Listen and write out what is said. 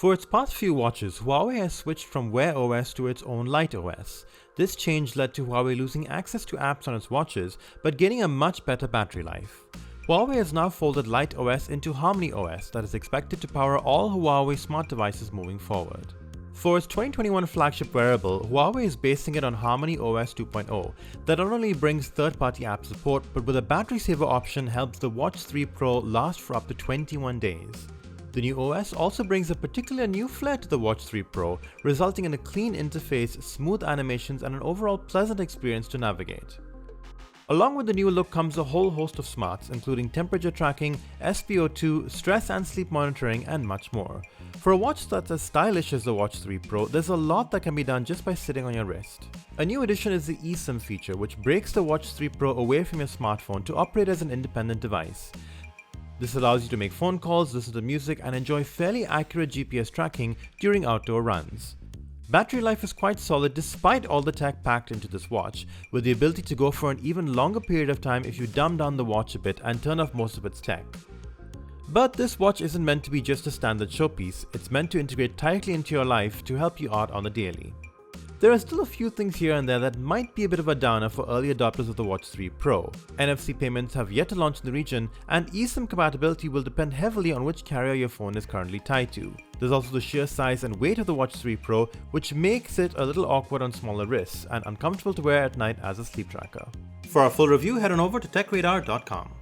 For its past few watches, Huawei has switched from Wear OS to its own Light OS. This change led to Huawei losing access to apps on its watches, but gaining a much better battery life. Huawei has now folded Light OS into HarmonyOS that is expected to power all Huawei smart devices moving forward. For its 2021 flagship wearable, Huawei is basing it on HarmonyOS 2.0 that not only brings third-party app support, but with a battery saver option helps the Watch 3 Pro last for up to 21 days. The new OS also brings a particular new flair to the Watch 3 Pro, resulting in a clean interface, smooth animations, and an overall pleasant experience to navigate. Along with the new look comes a whole host of smarts, including temperature tracking, SpO2, stress and sleep monitoring, and much more. For a watch that's as stylish as the Watch 3 Pro, there's a lot that can be done just by sitting on your wrist. A new addition is the eSIM feature, which breaks the Watch 3 Pro away from your smartphone to operate as an independent device. This allows you to make phone calls, listen to music, and enjoy fairly accurate GPS tracking during outdoor runs. Battery life is quite solid despite all the tech packed into this watch, with the ability to go for an even longer period of time if you dumb down the watch a bit and turn off most of its tech. But this watch isn't meant to be just a standard showpiece, it's meant to integrate tightly into your life to help you out on the daily. There are still a few things here and there that might be a bit of a downer for early adopters of the Watch 3 Pro. NFC payments have yet to launch in the region, and eSIM compatibility will depend heavily on which carrier your phone is currently tied to. There's also the sheer size and weight of the Watch 3 Pro, which makes it a little awkward on smaller wrists and uncomfortable to wear at night as a sleep tracker. For our full review, head on over to techradar.com.